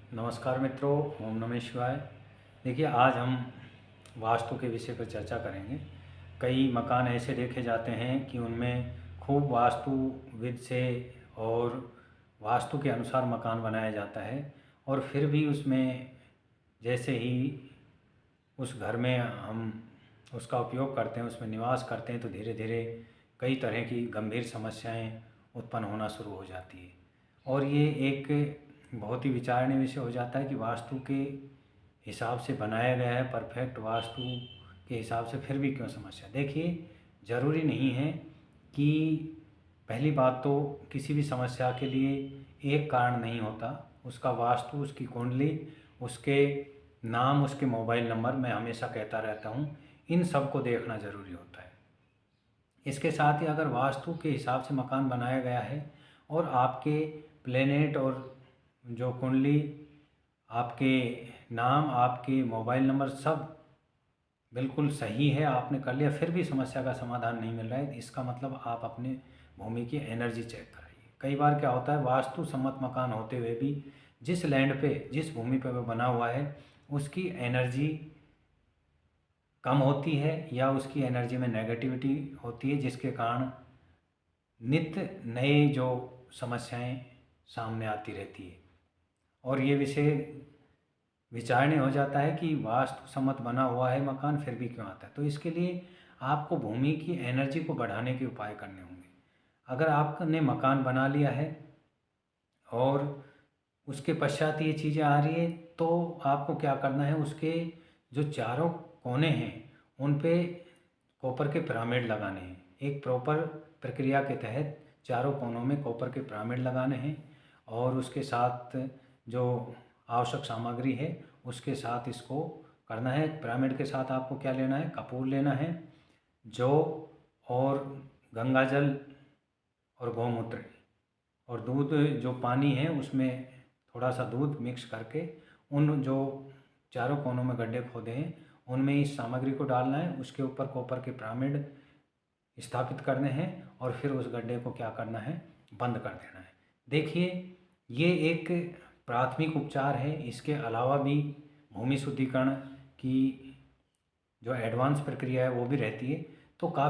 नमस्कार मित्रों, ओम नमः शिवाय। देखिए, आज हम वास्तु के विषय पर चर्चा करेंगे। कई मकान ऐसे देखे जाते हैं कि उनमें खूब वास्तुविद से और वास्तु के अनुसार मकान बनाया जाता है, और फिर भी उसमें जैसे ही उस घर में हम उसका उपयोग करते हैं, उसमें निवास करते हैं, तो धीरे धीरे कई तरह की गंभीर समस्याएं उत्पन्न होना शुरू हो जाती है। और ये एक बहुत ही विचारणीय विषय हो जाता है कि वास्तु के हिसाब से बनाया गया है, परफेक्ट वास्तु के हिसाब से, फिर भी क्यों समस्या। देखिए, ज़रूरी नहीं है कि पहली बात तो किसी भी समस्या के लिए एक कारण नहीं होता। उसका वास्तु, उसकी कुंडली, उसके नाम, उसके मोबाइल नंबर, मैं हमेशा कहता रहता हूँ, इन सब को देखना ज़रूरी होता है। इसके साथ ही अगर वास्तु के हिसाब से मकान बनाया गया है और आपके प्लेनेट और जो कुंडली, आपके नाम, आपके मोबाइल नंबर सब बिल्कुल सही है, आपने कर लिया, फिर भी समस्या का समाधान नहीं मिल रहा है, इसका मतलब आप अपने भूमि की एनर्जी चेक कराइए। कई बार क्या होता है, वास्तु सम्मत मकान होते हुए भी जिस लैंड पे, जिस भूमि पे वो बना हुआ है, उसकी एनर्जी कम होती है या उसकी एनर्जी में नेगेटिविटी होती है, जिसके कारण नित्य नए जो समस्याएं सामने आती रहती है। और ये विषय विचारणीय हो जाता है कि वास्तु सम्मत बना हुआ है मकान, फिर भी क्यों आता है। तो इसके लिए आपको भूमि की एनर्जी को बढ़ाने के उपाय करने होंगे। अगर आपने मकान बना लिया है और उसके पश्चात ये चीज़ें आ रही है, तो आपको क्या करना है, उसके जो चारों कोने हैं उन पे कॉपर के पिरामिड लगाने हैं। एक प्रॉपर प्रक्रिया के तहत चारों कोनों में कॉपर के पिरामिड लगाने हैं, और उसके साथ जो आवश्यक सामग्री है उसके साथ इसको करना है। पिरामिड के साथ आपको क्या लेना है, कपूर लेना है, जौ और गंगा जल और गौमूत्र और दूध, जो पानी है उसमें थोड़ा सा दूध मिक्स करके उन जो चारों कोनों में गड्ढे खोदे हैं उनमें इस सामग्री को डालना है। उसके ऊपर कॉपर के पिरामिड स्थापित करने हैं और फिर उस गड्ढे को क्या करना है, बंद कर देना है। देखिए, ये एक प्राथमिक उपचार है। इसके अलावा भी भूमि शुद्धिकरण की जो एडवांस प्रक्रिया है वो भी रहती है। तो काफ़ी